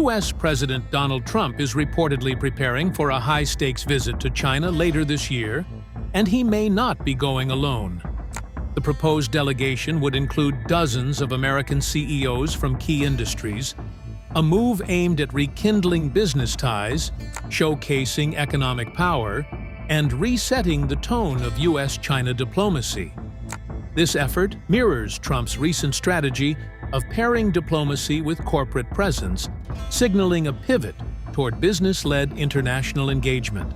U.S. President Donald Trump is reportedly preparing for a high-stakes visit to China later this year, and he may not be going alone. The proposed delegation would include dozens of American CEOs from key industries, a move aimed at rekindling business ties, showcasing economic power, and resetting the tone of U.S. China diplomacy. This effort mirrors Trump's recent strategy of pairing diplomacy with corporate presence, signaling a pivot toward business-led international engagement.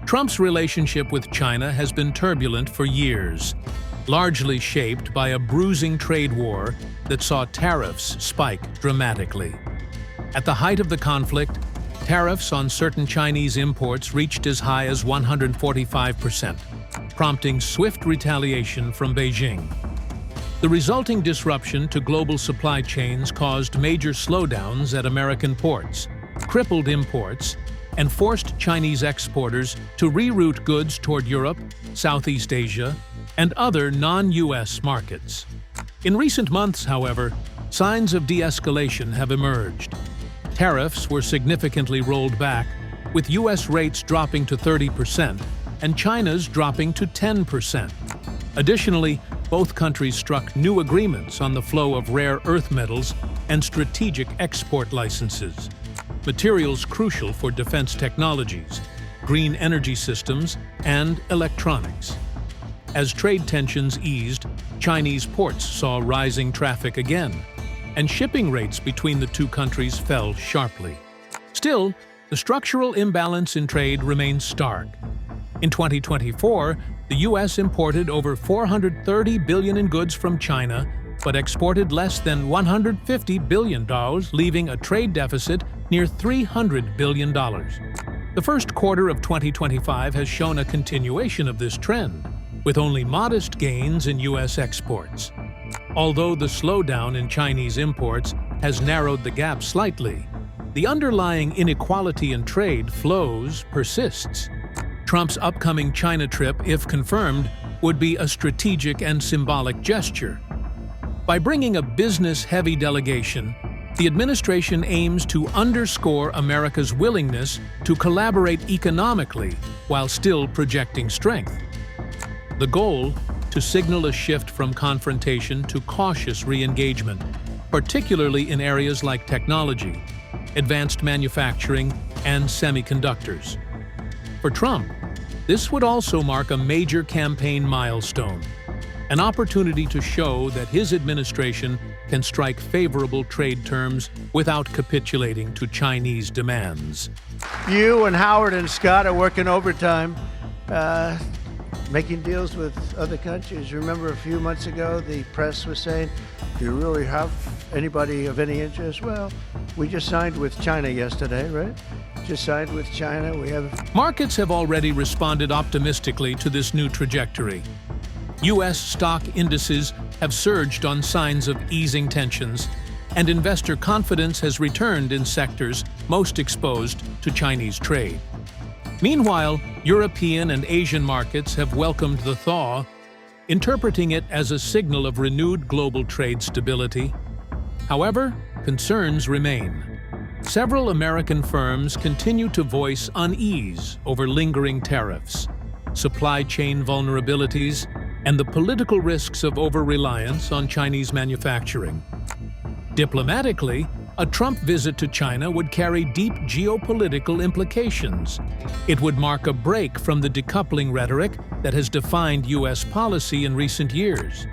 Trump's relationship with China has been turbulent for years, largely shaped by a bruising trade war that saw tariffs spike dramatically. At the height of the conflict, tariffs on certain Chinese imports reached as high as 145%, prompting swift retaliation from Beijing. The resulting disruption to global supply chains caused major slowdowns at American ports, crippled imports, and forced Chinese exporters to reroute goods toward Europe, Southeast Asia, and other non-U.S. markets. In recent months, however, signs of de-escalation have emerged. Tariffs were significantly rolled back, with U.S. rates dropping to 30% and China's dropping to 10%. Additionally, both countries struck new agreements on the flow of rare earth metals and strategic export licenses, materials crucial for defense technologies, green energy systems, and electronics. As trade tensions eased, Chinese ports saw rising traffic again, and shipping rates between the two countries fell sharply. Still, the structural imbalance in trade remains stark. In 2024, the U.S. imported over $430 billion in goods from China, but exported less than $150 billion, leaving a trade deficit near $300 billion. The first quarter of 2025 has shown a continuation of this trend, with only modest gains in U.S. exports. Although the slowdown in Chinese imports has narrowed the gap slightly, the underlying inequality in trade flows persists. Trump's upcoming China trip, if confirmed, would be a strategic and symbolic gesture. By bringing a business-heavy delegation, the administration aims to underscore America's willingness to collaborate economically while still projecting strength. The goal: to signal a shift from confrontation to cautious re-engagement, particularly in areas like technology, advanced manufacturing, and semiconductors. For Trump, this would also mark a major campaign milestone, an opportunity to show that his administration can strike favorable trade terms without capitulating to Chinese demands. You and Howard and Scott are working overtime, making deals with other countries. Remember a few months ago, the press was saying, do you really have anybody of any interest? Well, we just signed with China yesterday, right? Just signed with China. Markets have already responded optimistically to this new trajectory. U.S. stock indices have surged on signs of easing tensions, and investor confidence has returned in sectors most exposed to Chinese trade. Meanwhile, European and Asian markets have welcomed the thaw, interpreting it as a signal of renewed global trade stability. However, concerns remain. Several American firms continue to voice unease over lingering tariffs, supply chain vulnerabilities, and the political risks of over-reliance on Chinese manufacturing. Diplomatically, a Trump visit to China would carry deep geopolitical implications. It would mark a break from the decoupling rhetoric that has defined U.S. policy in recent years.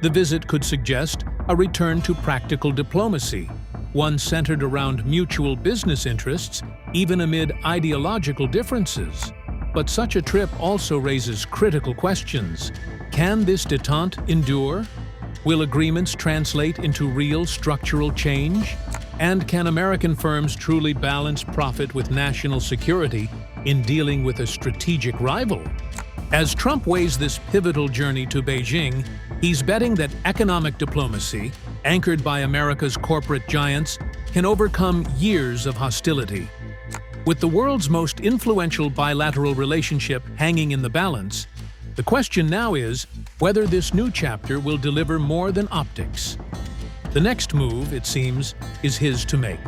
The visit could suggest a return to practical diplomacy, one centered around mutual business interests, even amid ideological differences. But such a trip also raises critical questions. Can this détente endure? Will agreements translate into real structural change? And can American firms truly balance profit with national security in dealing with a strategic rival? As Trump weighs this pivotal journey to Beijing, he's betting that economic diplomacy, anchored by America's corporate giants, can overcome years of hostility. With the world's most influential bilateral relationship hanging in the balance, the question now is whether this new chapter will deliver more than optics. The next move, it seems, is his to make.